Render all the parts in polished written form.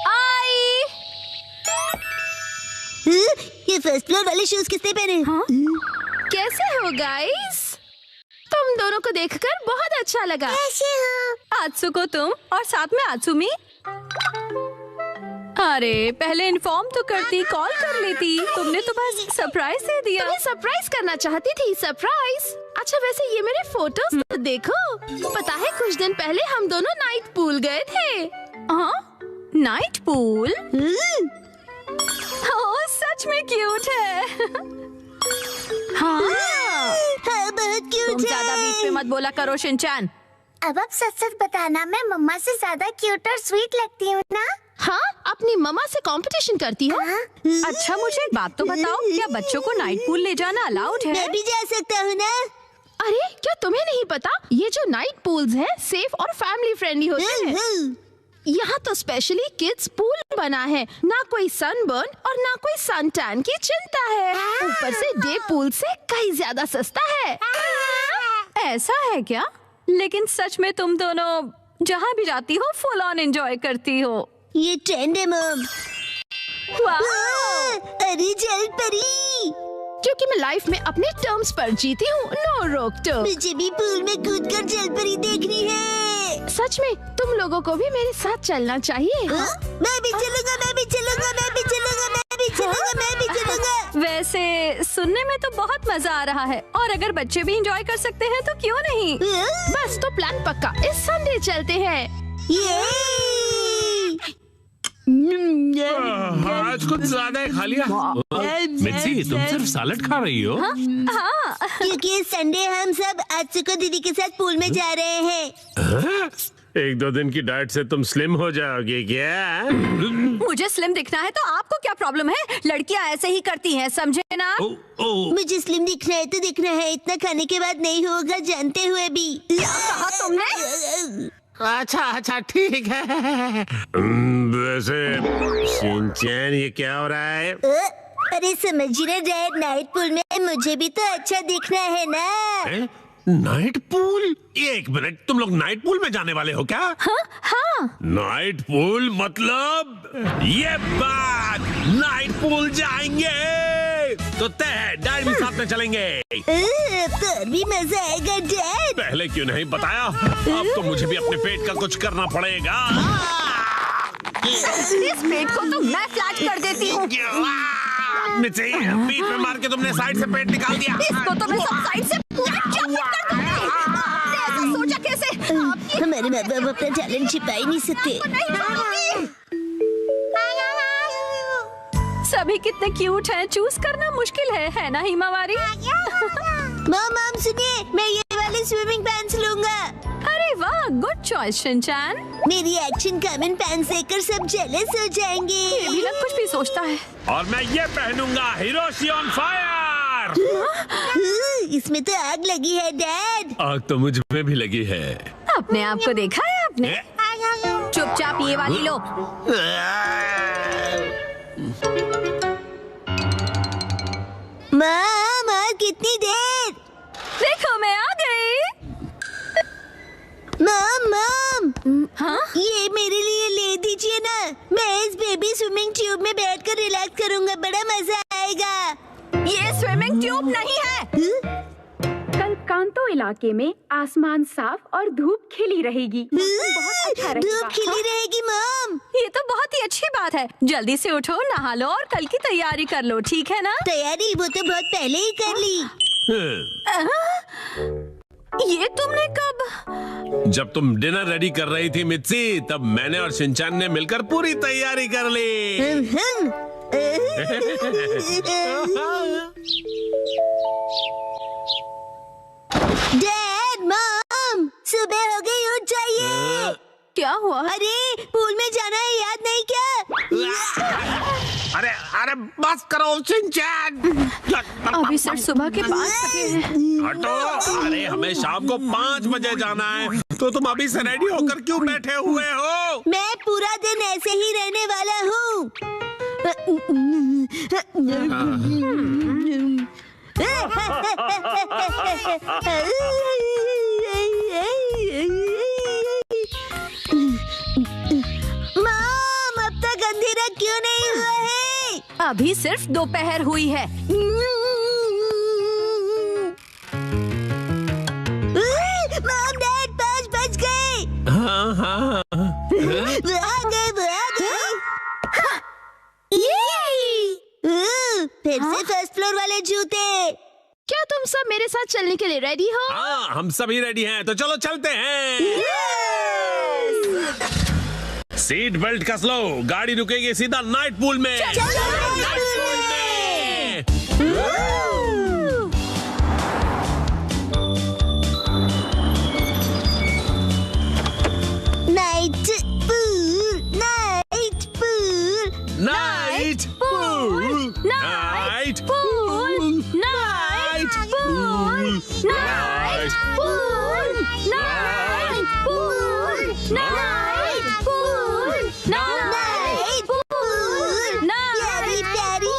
आई। ये first floor वाले shoes किसने पहने? हाँ? कैसे हो गाइस? तुम दोनों को देखकर बहुत अच्छा लगा। कैसे हो? आत्सुको तुम और साथ में आत्सुमी। अरे पहले इन्फॉर्म तो करती, कॉल कर लेती। तुमने तो बस सरप्राइज दे दिया। तुम्हें सरप्राइज करना चाहती थी। सरप्राइज। अच्छा वैसे ये मेरे फोटोज तो देखो। पता है कुछ दिन पहले हम दोनों नाइट पूल गए थे। हाँ, नाइट पूल। ओह सच में क्यूट है। हाँ, हाँ बहुत क्यूट तुम ज्यादा बीच में मत बोला करो शिनचैन। अब आप सच सच बताना, मैं मम्मा से ज्यादा क्यूट और स्वीट लगती हूँ ना? हाँ, अपनी मम्मा से कंपटीशन करती हो? अच्छा मुझे एक बात तो बताओ, क्या बच्चों को नाइट पूल ले जाना अलाउड है? मैं भी जा सकता हूँ ना? अरे क्या तुम्हें नहीं पता, ये जो नाइट पूल्स हैं सेफ और फैमिली फ्रेंडली होते हैं। यहाँ तो स्पेशली किड्स पूल बना है। ना कोई सनबर्न और ना कोई सन टैन की चिंता है। ऊपर से डे पूल से कहीं ज्यादा सस्ता है। ऐसा है क्या? लेकिन सच में तुम दोनों जहाँ भी जाती हो फुल ऑन एंजॉय करती हो। ये ट्रेंड है मम। अरे जल परी, क्योंकि मैं लाइफ में अपने टर्म्स पर जीती हूँ। नो रोक टोक। मुझे भी पूल में कूदकर जल परी देखनी है। सच में तुम लोगों को भी मेरे साथ चलना चाहिए। मैं भी चलूंगा, मैं भी चलूंगा, मैं भी चलूंगा, मैं भी चलूंगा, मैं भी चलूंगा। वैसे सुनने में तो बहुत मजा आ रहा है, और अगर बच्चे भी एंजॉय कर सकते हैं तो क्यों नहीं। बस तो प्लान पक्का, इस संडे चलते हैं। आज कुछ ज्यादा ही खा लिया। मिर्ची तुम सिर्फ सैलेड खा रही हो? हाँ। क्योंकि संडे हम सब आत्सुको दीदी के साथ पूल में जा रहे हैं। एक दो दिन की डाइट से तुम स्लिम हो जाओगे क्या? मुझे स्लिम दिखना है तो आपको क्या प्रॉब्लम है? लड़कियां ऐसे ही करती हैं, समझे ना? मुझे स्लिम दिखना है तो दिखना है, इतना खाने के बाद नहीं होगा जानते हुए भी। क्या कहा तुमने? अच्छा ठीक है। वैसे शिनचैन ये क्या हो रहा है? अरे समझिए ना डैड, नाइट पूल में मुझे भी तो अच्छा दिखना है ना। Night pool? एक मिनट, तुम लोग नाइट पूल में जाने वाले हो क्या? हाँ। नाइट पूल मतलब ये बात, नाइट पूल जाएंगे तो तय है, डैड भी साथ में चलेंगे। तो भी मजा आएगा डैड। पहले क्यों नहीं बताया? अब तो मुझे भी अपने पेट का कुछ करना पड़ेगा। इस पेट को तो मैं फ्लैट कर देती हूँ। मिर्ची, बीच में मार के तुमने साइड से पेट निकाल दिया। इसको तो मैं सब साइड से पूरा चपट कर दूंगी। आपने ऐसा सोचा कैसे? हमारे माँ बाप अपना टैलेंट छिपा ही नहीं सकते। सभी कितने क्यूट हैं, चूज करना मुश्किल है ना हिमावारी? मॉम सुनिए, मैं ये वाले स्विमिंग पैंट्स लूंगा। अरे वाह, गुड चॉइस शिनचैन। मेरी एक्शन कॉमन पैंट्स देखकर सब जेलस हो जाएंगे। ये भी ना कुछ भी सोचता है। और मैं ये पहनूंगा, हिरोशी ऑन फायर। इसमें तो आग लगी है डैड। आग तो मुझ में भी लगी है। अपने आप को देखा है आपने? चुपचाप ये वाली लो। माँ कितनी देर? देखो मैं आ गई। मॉम हाँ? ये मेरे लिए ले दीजिए ना। मैं इस बेबी स्विमिंग ट्यूब में बैठकर रिलैक्स करूंगा, बड़ा मजा आएगा। ये स्विमिंग ट्यूब नहीं है। कल कांतो इलाके में आसमान साफ और धूप खिली रहेगी। मौसम बहुत अच्छा रहेगा। धूप खिली रहेगी मॉम। ये तो बहुत ही अच्छी बात है। जल्दी से उठो, नहा लो और कल की तैयारी कर लो, ठीक है ना? तैयारी वो तो बहुत पहले ही कर ली। ये तुमने कब? जब तुम डिनर रेडी कर रही थी मिर्ची, तब मैंने और शिनचैन ने मिलकर पूरी तैयारी कर ली। डैड मॉम सुबह हो गई, उठ जाइए। क्या हुआ? अरे पूल में जाना है, याद नहीं क्या? अरे बस करो शिनचैन। अभी सिर्फ सुबह के 5 बजे हैं। हटो। अरे हमें शाम को 5 बजे जाना है, तो तुम अभी से रेडी होकर क्यों बैठे हुए हो? मैं पूरा दिन ऐसे ही रहने वाला हूँ। अभी सिर्फ दोपहर हुई है। मॉम डैड 5 बज गए। हाँ हाँ वो आ गए। फिर से फर्स्ट फ्लोर वाले जूते। क्या तुम सब मेरे साथ चलने के लिए रेडी हो? हाँ, हम सभी रेडी हैं, तो चलो चलते हैं। सीट बेल्ट कस लो, गाड़ी रुकेगी सीधा नाइट पूल में। Night pool, night pool, night pool, night pool, night pool, night pool, night pool, night pool, night pool. प्यारी प्यारी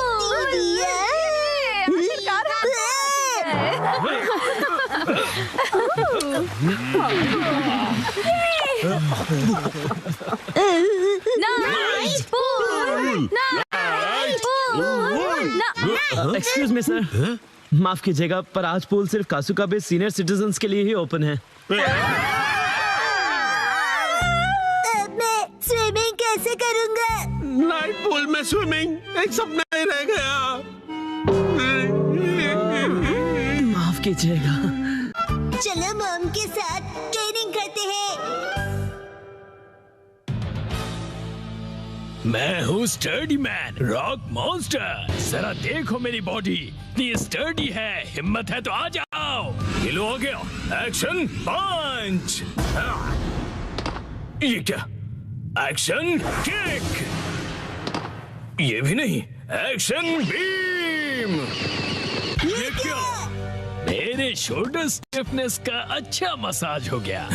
एक्सक्यूज मी सर, माफ कीजिएगा पर आज पूल सिर्फ कासुका बे सीनियर सिटीजन्स के लिए ही ओपन है। मैं स्विमिंग कैसे करूँगा? नाइट पूल में स्विमिंग एक सपना ही रह गया। माफ कीजिएगा। चलो मॉम के साथ ट्रेनिंग करते हैं। मैं हूँ स्टर्डी मैन, रॉक मॉन्स्टर। जरा देखो मेरी बॉडी इतनी स्टर्डी है, हिम्मत है तो आ जाओ। ये लो, आ गया। एक्शन पंच। ये क्या? Action kick. ये भी नहीं। Action beam. ये क्या? मेरे शोल्डर स्टिफनेस का अच्छा मसाज हो गया।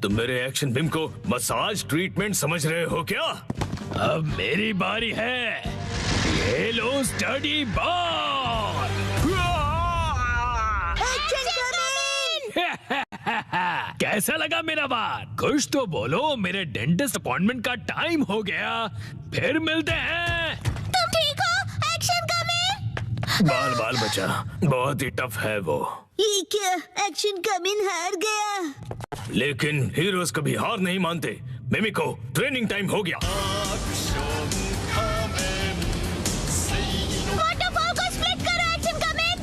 तुम मेरे एक्शन बीम को मसाज ट्रीटमेंट समझ रहे हो क्या? अब मेरी बारी है। ये लो स्टडी बॉल। कैसा लगा मेरा बार? कुछ तो बोलो। मेरे डेंटिस्ट अपॉइंटमेंट का टाइम हो गया, फिर मिलते हैं। तुम ठीक हो? Action coming. बाल बाल बचा, बहुत ही टफ है वो। ये क्या? एक्शन कमिंग हार गया। लेकिन हीरोज कभी हार नहीं मानते। मिमिको, ट्रेनिंग टाइम हो गया। वाटरफॉल को स्प्लिट करो। Action coming.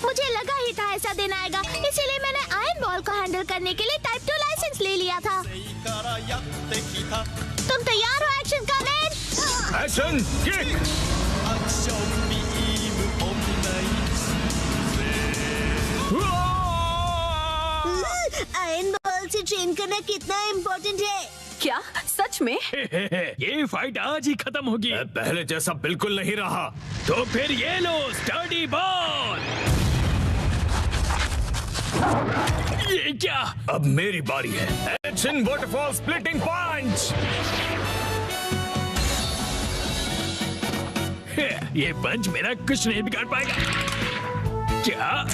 मुझे लगा ही था ऐसा दिन आएगा, इसीलिए मैंने आयरन बॉल को हैंडल करने के लिए टाइप 2 लाइसेंस ले लिया था। तुम तैयार हो? Action coming. Action kick. Iron ball से ट्रेन करना कितना इम्पोर्टेंट है। क्या सच में? ये फाइट आज ही खत्म होगी। पहले जैसा बिल्कुल नहीं रहा। तो फिर ये लो स्टडी बॉल। ये क्या? अब मेरी बारी है। एक्शन वाटरफॉल स्प्लिटिंग पंच। ये पंच मेरा कुछ नहीं बिगाड़ पाएगा। क्या?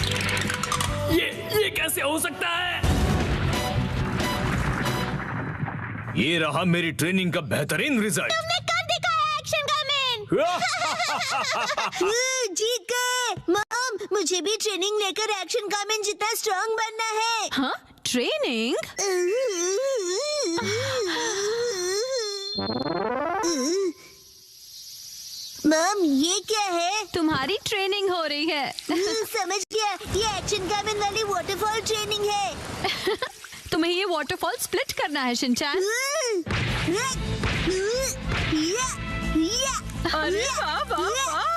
ये कैसे हो सकता है? ये रहा मेरी ट्रेनिंग का बेहतरीन रिजल्ट। तुमने कर दिखाया एक्शन कमिंग। जीत गए। मॉम, मुझे भी ट्रेनिंग लेकर एक्शन कमिंग जितना स्ट्रांग बनना है। हाँ, ट्रेनिंग? मॉम, ये क्या है? तुम्हारी ट्रेनिंग हो रही है। समझ गया, ये एक्शन कमिंग वाली वाटरफॉल ट्रेनिंग है। तुम्हें ये वाटरफॉल स्प्लिट करना है शिनचैन। अरे वाह वाह वाह।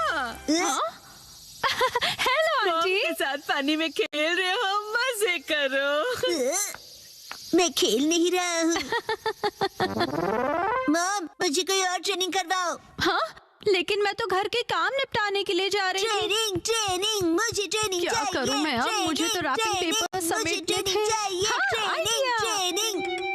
Hello aunty. के साथ पानी में खेल रहे हो, मजे करो। मैं खेल नहीं रहा हूँ। मॉम, मुझे कोई और ट्रेनिंग करवाओ। हाँ, लेकिन मैं तो घर के काम निपटाने के लिए जा रही हूँ। ट्रेनिंग, मुझे ट्रेनिंग क्या चाहिए। करूँ मैं अब? मुझे तो रैपिंग ट्रेनिंग, पेपर मुझे समेटने ट्रेनिंग थे। चाहिए। हाँ, आइडिया। ट्रेनिंग।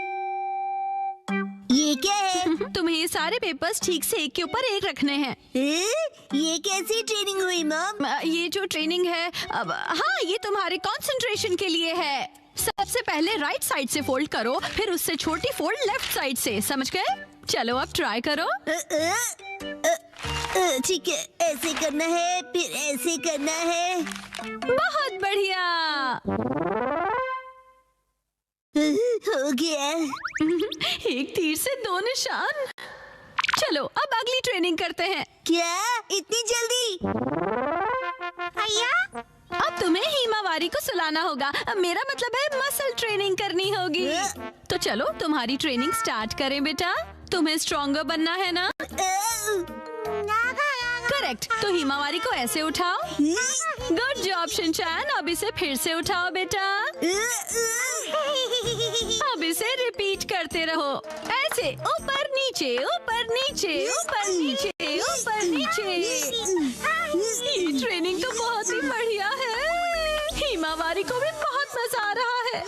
ये क्या है? तुम्हें ये सारे पेपर्स ठीक से एक के ऊपर एक रखने हैं। ये कैसी ट्रेनिंग हुई मॉम? ये जो ट्रेनिंग है, अब हाँ, ये तुम्हारे कंसंट्रेशन के लिए है। सबसे पहले राइट साइड से फोल्ड करो, फिर उससे छोटी फोल्ड लेफ्ट साइड से, समझ गए? चलो अब ट्राई करो। ठीक है, ऐसे करना है, फिर ऐसे करना है। बहुत बढ़िया। हो गया। एक तीर से 2 निशान। चलो अब अगली ट्रेनिंग करते हैं। क्या इतनी जल्दी? अब तुम्हें हिमावारी को सुलाना होगा। अब मेरा मतलब है मसल ट्रेनिंग करनी होगी। तो चलो तुम्हारी ट्रेनिंग स्टार्ट करें बेटा। तुम्हें स्ट्रॉन्गर बनना है ना? करेक्ट। तो हिमावारी को ऐसे उठाओ। Good job Shinchan. अब इसे फिर से उठाओ बेटा। अब इसे रिपीट करते रहो, ऐसे ऊपर नीचे ऊपर नीचे ऊपर नीचे ऊपर नीचे। ये ट्रेनिंग तो बहुत ही बढ़िया है। हिमावारी को भी बहुत मजा आ रहा है।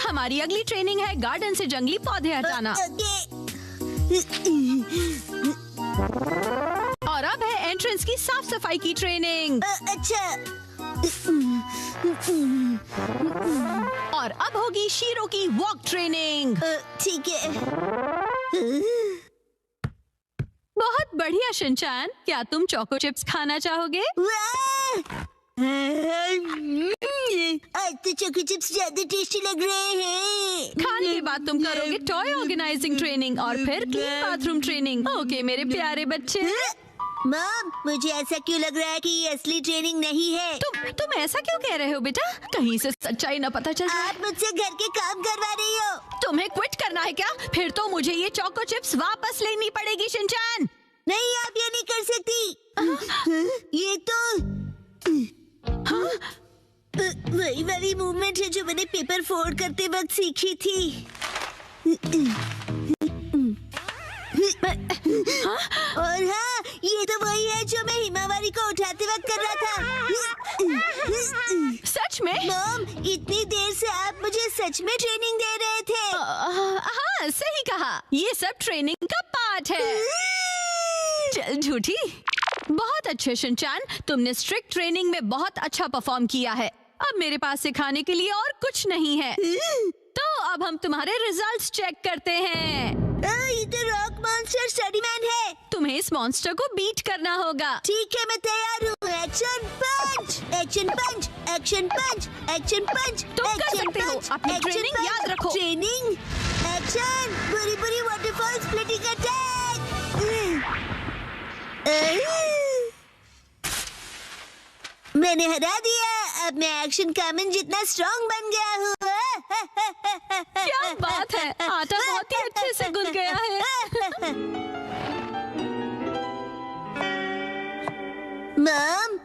हमारी अगली ट्रेनिंग है गार्डन से जंगली पौधे हटाना। और अब है एंट्रेंस की साफ सफाई की ट्रेनिंग। अच्छा। और अब होगी शीरो की वॉक ट्रेनिंग। ठीक है। बहुत बढ़िया शिनचैन। क्या तुम चोको चिप्स खाना चाहोगे? आज तो चोको चिप्स ज्यादा टेस्टी लग रहे हैं। खाने के बाद तुम करोगे टॉय ऑर्गेनाइजिंग ट्रेनिंग और फिर क्लीन बाथरूम ट्रेनिंग। ओके मेरे प्यारे बच्चे। मॉम, मुझे ऐसा क्यों लग रहा है कि ये असली ट्रेनिंग नहीं है? तुम ऐसा क्यों कह रहे हो बेटा? कहीं से सच्चाई न पता चल जाए। आप मुझसे घर के काम करवा रही हो। तुम्हें क्विट करना है क्या? फिर तो मुझे ये चोको चिप्स वापस लेनी पड़ेगी शिनचैन। नहीं, आप ये नहीं कर सकती। ये तो वही वाली मूवमेंट है जो मैंने पेपर फोल्ड करते वक्त सीखी थी। और हाँ, ये तो वही है जो मैं हिमावारी को उठाते वक्त कर रहा था। सच में? मॉम, इतनी देर से आप मुझे सच में ट्रेनिंग दे रहे थे। हाँ सही कहा। ये सब ट्रेनिंग का पार्ट है। चल झूठी। बहुत अच्छे शिनचैन, तुमने स्ट्रिक्ट ट्रेनिंग में बहुत अच्छा परफॉर्म किया है। अब मेरे पास सिखाने के लिए और कुछ नहीं है। तो अब हम तुम्हारे रिजल्ट्स चेक करते हैं। ये तो रॉक मॉन्स्टर स्टडीमैन है। तुम्हें इस मॉन्स्टर को बीट करना होगा। ठीक है, मैं तैयार हूँ। एक्शन पंच, एक्शन पंच, एक्शन पंच, एक्शन पंच। तुम कर सकते हो। अपनी ट्रेनिंग याद रखो। ट्रेनिंग, एक्शन, बुरी बुरी वाटरफॉल स्प्लिटिंग अटैक। मैंने हरा दिया। अब मैं एक्शन कामन जितना स्ट्रॉन्ग बन गया हूँ। क्या बात है, आटा बहुत ही अच्छे से गूंथ गया है। मॉम,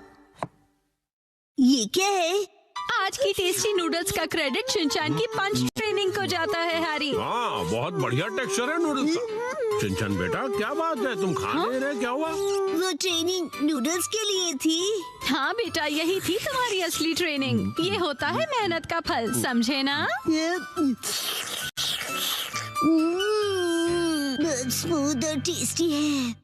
ये क्या है? आज की टेस्टी नूडल्स का क्रेडिट शिनचैन की पंच ट्रेनिंग को जाता है हैरी। हाँ, बहुत बढ़िया टेक्सचर है नूडल्स का। शिनचैन बेटा, क्या बात है, तुम खा नहीं रहे? क्या हुआ? वो ट्रेनिंग नूडल्स के लिए थी। हाँ बेटा, यही थी तुम्हारी असली ट्रेनिंग। ये होता है मेहनत का फल, समझे ना? बहुत स्मूथ और टेस्टी है।